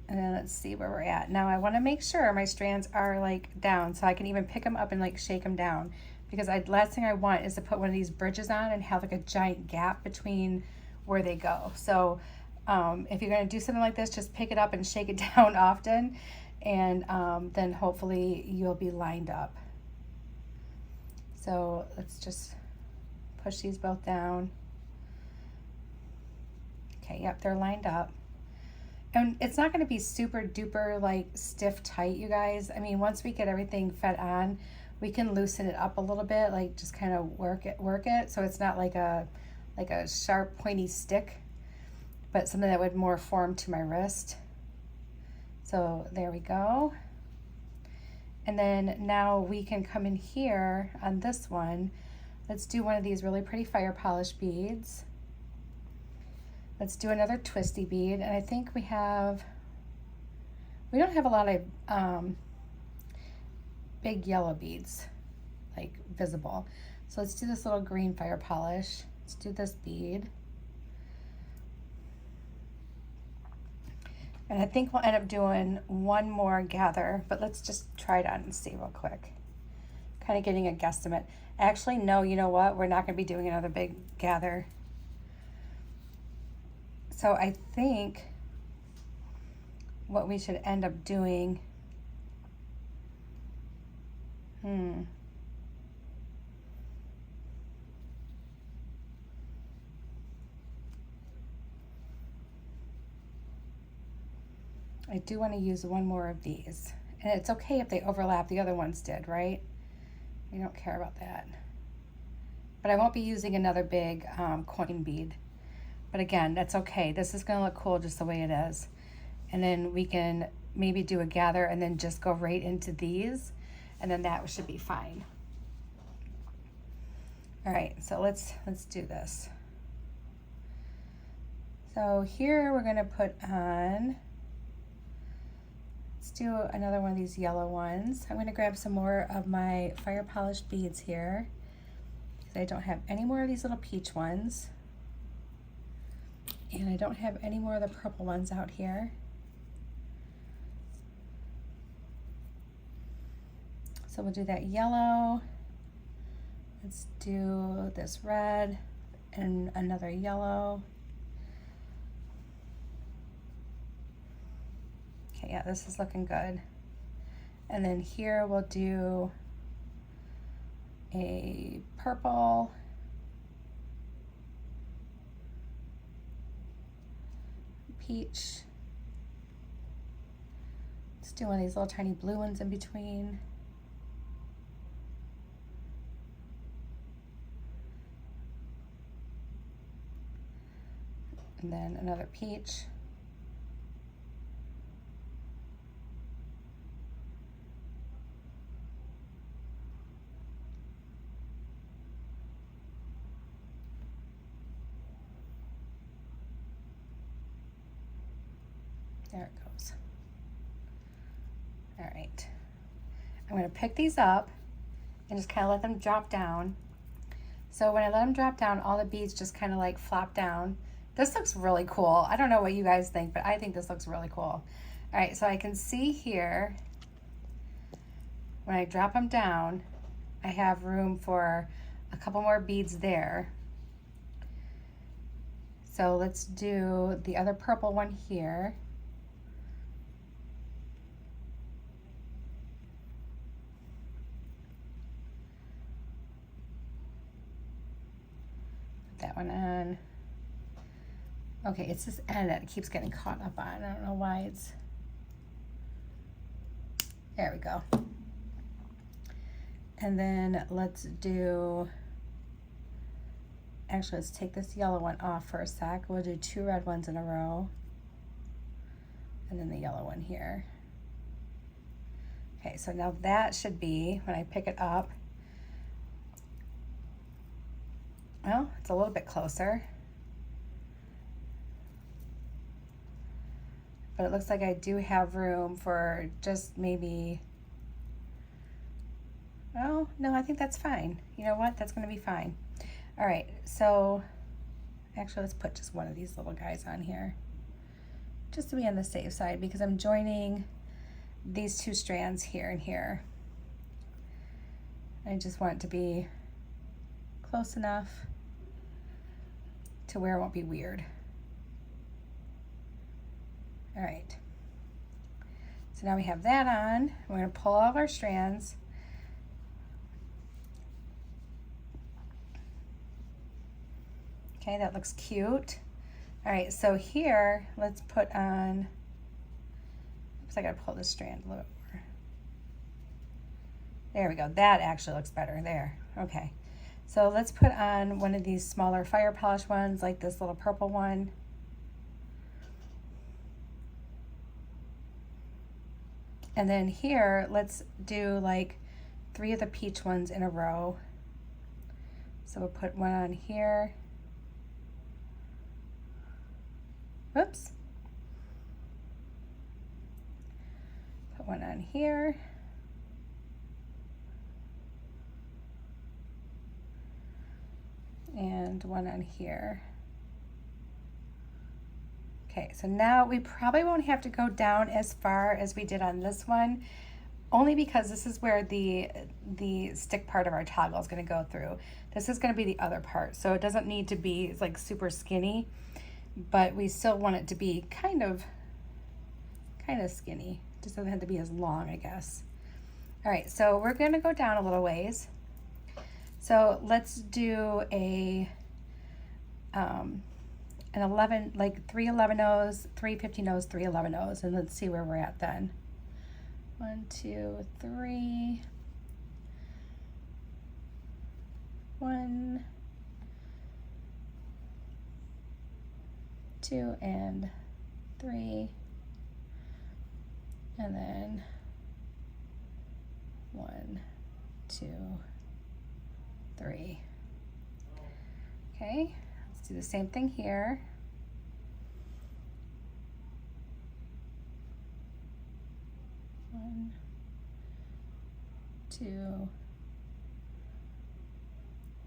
Speaker 1: And then let's see where we're at. Now I want to make sure my strands are like down so I can even pick them up and like shake them down, because last thing I want is to put one of these bridges on and have like a giant gap between where they go. So if you're going to do something like this, just pick it up and shake it down often, and then hopefully you'll be lined up. So let's just push these both down. Okay, yep, they're lined up. And it's not going to be super duper like stiff tight, you guys. I mean, once we get everything fed on, we can loosen it up a little bit, like just kind of work it so it's not like a sharp pointy stick, but something that would more form to my wrist. So there we go. And then now we can come in here on this one. Let's do one of these really pretty fire polish beads. Let's do another twisty bead, and I think we don't have a lot of big yellow beads, like visible. So let's do this little green fire polish. Let's do this bead. And I think we'll end up doing one more gather, but let's just try it on and see real quick. Kind of getting a guesstimate. Actually, no, you know what? We're not gonna be doing another big gather. So I think what we should end up doing, I do want to use one more of these. And it's okay if they overlap, the other ones did, right? We don't care about that. But I won't be using another big coin bead. But again, that's okay. This is gonna look cool just the way it is. And then we can maybe do a gather and then just go right into these, and then that should be fine. All right, so let's do this. So here we're gonna put on, let's do another one of these yellow ones. I'm gonna grab some more of my fire polish beads here, because I don't have any more of these little peach ones. And I don't have any more of the purple ones out here. So we'll do that yellow. Let's do this red and another yellow. Okay, yeah, this is looking good. And then here we'll do a purple. Peach. Let's do one of these little tiny blue ones in between. And then another peach. There it goes. All right. I'm going to pick these up and just kind of let them drop down. So when I let them drop down, all the beads just kind of like flop down. This looks really cool. I don't know what you guys think, but I think this looks really cool. All right, so I can see here, when I drop them down, I have room for a couple more beads there. So let's do the other purple one here. That one on. Okay, it's this end that it keeps getting caught up on. I don't know why it's, there we go. And then let's do, actually let's take this yellow one off for a sec. We'll do 2 red ones in a row. And then the yellow one here. Okay, so now that should be, when I pick it up, well, it's a little bit closer. But it looks like I do have room for just maybe, oh, no, I think that's fine. You know what? That's going to be fine. All right, so actually let's put just one of these little guys on here just to be on the safe side, because I'm joining these 2 strands here and here. I just want it to be close enough to where it won't be weird. All right, so now we have that on. We're going to pull all of our strands. Okay, that looks cute. All right, so here, let's put on, oops, I gotta pull this strand a little bit more. There we go, that actually looks better there. Okay, so let's put on one of these smaller fire polish ones, like this little purple one. And then here, let's do like 3 of the peach ones in a row. So we'll put one on here. Whoops. Put one on here. And one on here. Okay, so now we probably won't have to go down as far as we did on this one, only because this is where the stick part of our toggle is going to go through. This is going to be the other part, so it doesn't need to be like super skinny, but we still want it to be kind of skinny. Just doesn't have to be as long, I guess. All right, so we're going to go down a little ways. So let's do an 11, like 3 11-0s, 3 15-0s, 3 11-0s, and let's see where we're at then. 1 2 3, 1 2 and 3, and then 1 2 3. Okay, let's do the same thing here. One, 2,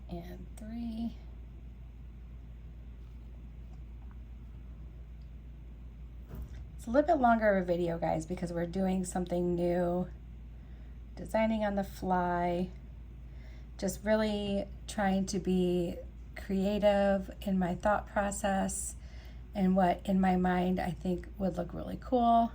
Speaker 1: and 3. It's a little bit longer of a video, guys, because we're doing something new, designing on the fly, just really trying to be creative in my thought process and what in my mind I think would look really cool.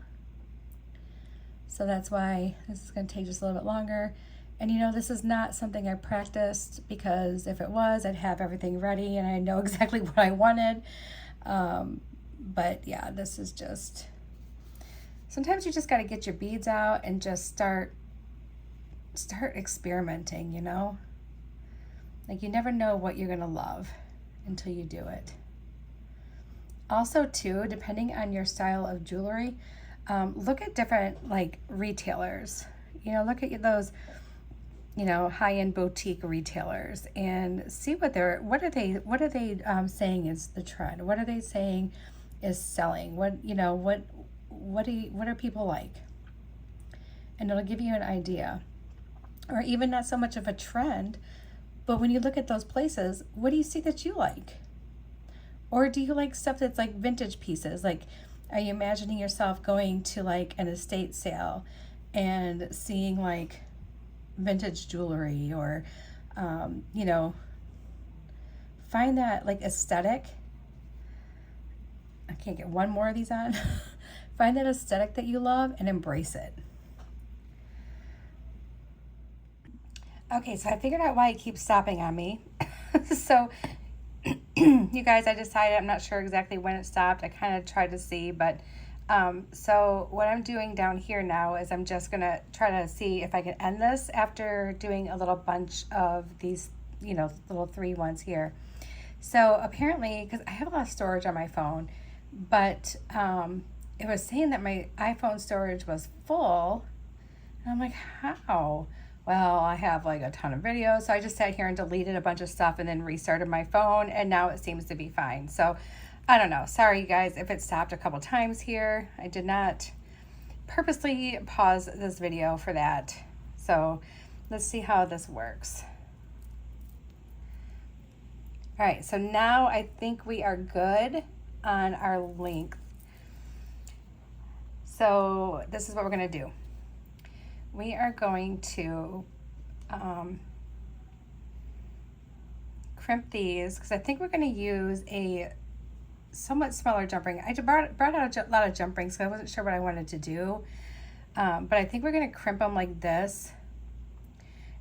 Speaker 1: So that's why this is going to take just a little bit longer. And you know, this is not something I practiced, because if it was, I'd have everything ready and I know exactly what I wanted. But yeah, this is just sometimes you just got to get your beads out and just start experimenting, you know? Like, you never know what you're going to love until you do it. Also, too, depending on your style of jewelry, look at different, like, retailers. You know, look at those, you know, high-end boutique retailers and see what are they saying is the trend? What are they saying is selling? What are people like? And it'll give you an idea. Or even not so much of a trend, but when you look at those places, what do you see that you like? Or do you like stuff that's like vintage pieces? Like, are you imagining yourself going to like an estate sale and seeing like vintage jewelry, or you know, find that like aesthetic. I can't get one more of these on. Find that aesthetic that you love and embrace it. Okay, so I figured out why it keeps stopping on me. So you guys, I decided, I'm not sure exactly when it stopped. I kind of tried to see, but so what I'm doing down here now is I'm just gonna try to see if I can end this after doing a little bunch of these, you know, little 3 ones here. So apparently, because I have a lot of storage on my phone, but it was saying that my iPhone storage was full, and I'm like, how? Well, I have like a ton of videos, so I just sat here and deleted a bunch of stuff and then restarted my phone, and now it seems to be fine. So I don't know. Sorry, you guys, if it stopped a couple times here. I did not purposely pause this video for that. So let's see how this works. All right, so now I think we are good on our length. So this is what we're gonna do. We are going to crimp these, because I think we're going to use a somewhat smaller jump ring. I brought out a lot of jump rings, so I wasn't sure what I wanted to do. But I think we're going to crimp them like this.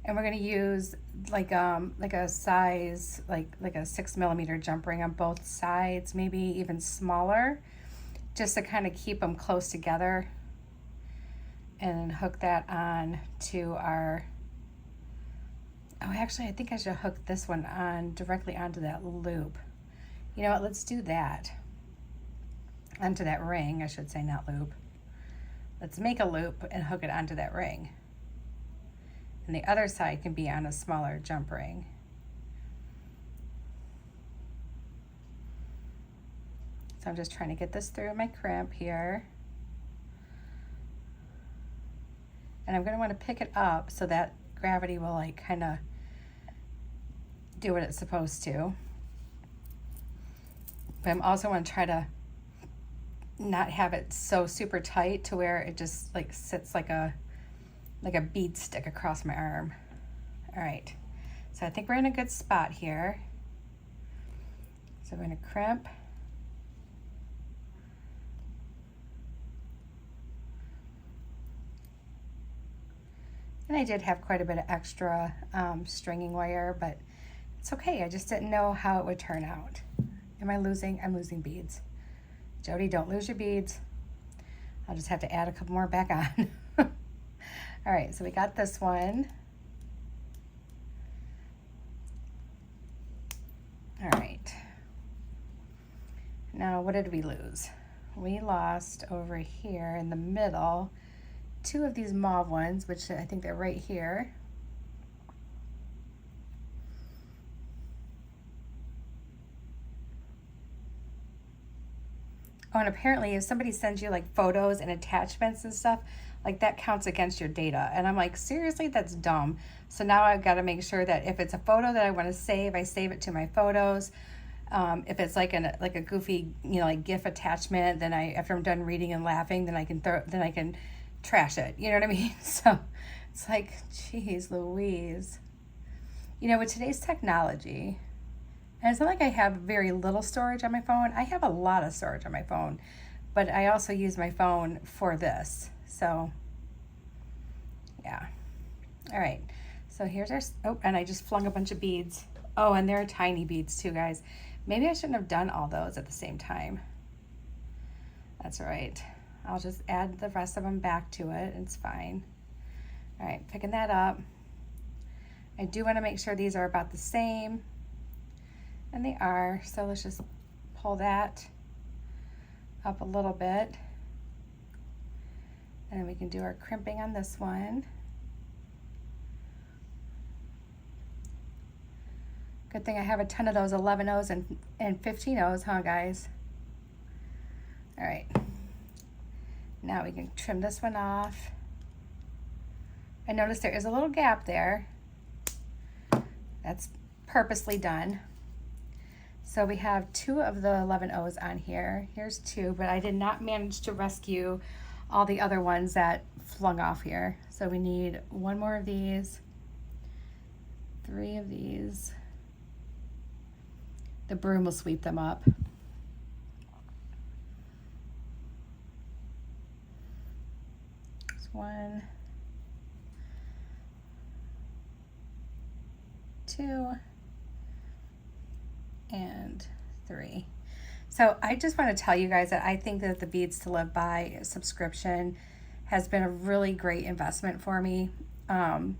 Speaker 1: And we're going to use like a size, like a 6mm jump ring on both sides, maybe even smaller, just to kind of keep them close together. And hook that on to our, oh, actually, I think I should hook this one on directly onto that loop. You know what, let's do that. Onto that ring, I should say, not loop. Let's make a loop and hook it onto that ring. And the other side can be on a smaller jump ring. So I'm just trying to get this through my crimp here. And I'm going to want to pick it up so that gravity will like kind of do what it's supposed to. But I'm also want to try to not have it so super tight to where it just like sits like a bead stick across my arm. All right, so I think we're in a good spot here. So we're going to crimp. And I did have quite a bit of extra stringing wire, but it's okay. I just didn't know how it would turn out. Am I losing? I'm losing beads. Jody, don't lose your beads. I'll just have to add a couple more back on. All right, so we got this one. All right. Now, what did we lose? We lost over here in the middle 2 of these mauve ones, which I think they're right here. Oh, and apparently if somebody sends you like photos and attachments and stuff, like that counts against your data. And I'm like, seriously, that's dumb. So now I've got to make sure that if it's a photo that I want to save, I save it to my photos. If it's like a goofy, you know, like GIF attachment, then after I'm done reading and laughing, then I can trash it. You know what I mean? So it's like, geez Louise. You know, with today's technology, and it's not like I have very little storage on my phone. I have a lot of storage on my phone, but I also use my phone for this. So yeah. All right. So here's our, oh, and I just flung a bunch of beads. Oh, and they're tiny beads too, guys. Maybe I shouldn't have done all those at the same time. That's all right. I'll just add the rest of them back to it. It's fine. All right, picking that up. I do want to make sure these are about the same, and they are. So let's just pull that up a little bit. And then we can do our crimping on this one. Good thing I have a ton of those 11 O's and 15 O's, huh guys? All right, now we can trim this one off. I notice there is a little gap there. That's purposely done. So we have 2 of the 11 O's on here. Here's 2, but I did not manage to rescue all the other ones that flung off here. So we need 1 more of these, 3 of these. The broom will sweep them up. There's 1, 2, and 3. So I just want to tell you guys that I think that the Beads to Live By subscription has been a really great investment for me. I'm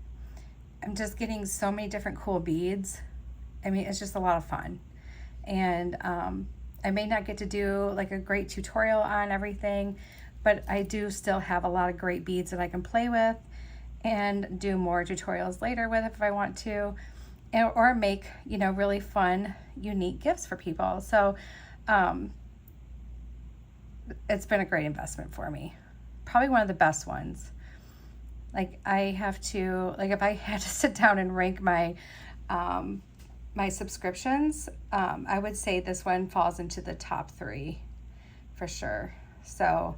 Speaker 1: just getting so many different cool beads. I mean, it's just a lot of fun. And I may not get to do like a great tutorial on everything, but I do still have a lot of great beads that I can play with and do more tutorials later with if I want to, or make, you know, really fun, unique gifts for people. So it's been a great investment for me. Probably one of the best ones. Like I have to, like if I had to sit down and rank my my subscriptions, I would say this one falls into the top 3 for sure. So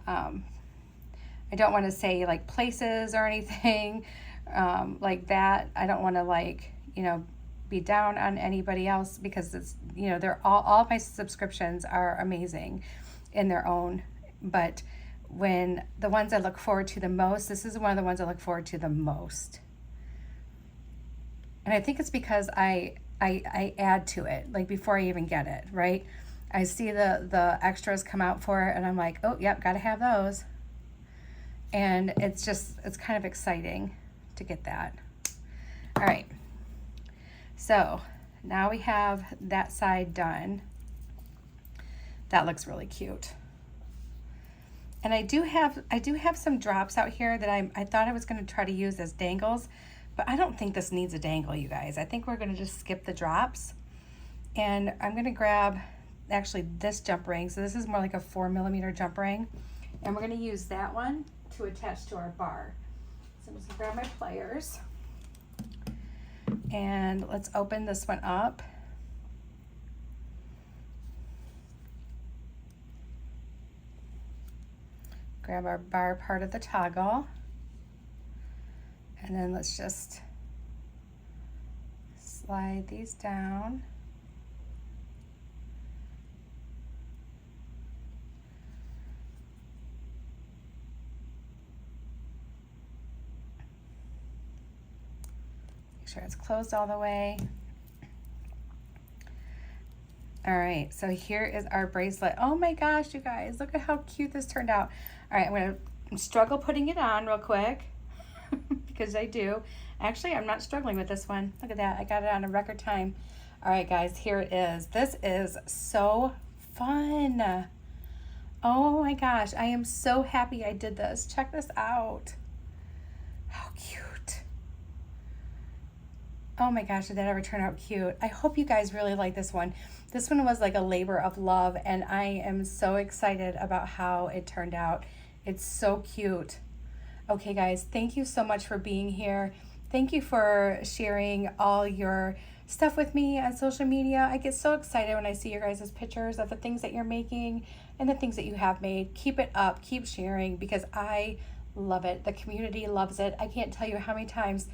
Speaker 1: I don't want to say like places or anything like that. I don't want to like, you know, be down on anybody else, because it's, you know, they're all of my subscriptions are amazing in their own, but when the ones I look forward to the most, this is one of the ones I look forward to the most. And I think it's because I add to it, like before I even get it, right? I see the extras come out for it and I'm like, oh, yep, gotta have those. And it's kind of exciting to get that. All right. So now we have that side done. That looks really cute. And I do have some drops out here that I thought I was going to try to use as dangles, but I don't think this needs a dangle, you guys. I think we're going to just skip the drops. And I'm going to grab actually this jump ring. So this is more like a 4mm jump ring. And we're going to use that one to attach to our bar. So I'm just going to grab my pliers. And let's open this one up. Grab our bar part of the toggle. And then let's just slide these down. Make sure it's closed all the way. All right, so here is our bracelet. Oh my gosh, you guys, look at how cute this turned out. All right, I'm gonna struggle putting it on real quick because I do. Actually, I'm not struggling with this one. Look at that, I got it on a record time. All right, guys, here it is. This is so fun. Oh my gosh, I am so happy I did this. Check this out. How cute. Oh my gosh, did that ever turn out cute? I hope you guys really like this one. This one was like a labor of love, and I am so excited about how it turned out. It's so cute. Okay, guys, thank you so much for being here. Thank you for sharing all your stuff with me on social media. I get so excited when I see your guys' pictures of the things that you're making and the things that you have made. Keep it up, keep sharing, because I love it. The community loves it. I can't tell you how many times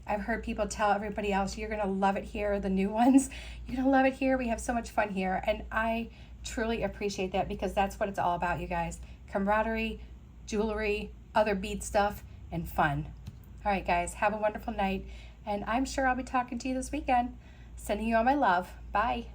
Speaker 1: I've heard people tell everybody else, you're going to love it here, the new ones. You're going to love it here. We have so much fun here. And I truly appreciate that, because that's what it's all about, you guys. Camaraderie, jewelry, other bead stuff, and fun. All right, guys, have a wonderful night. And I'm sure I'll be talking to you this weekend. Sending you all my love. Bye.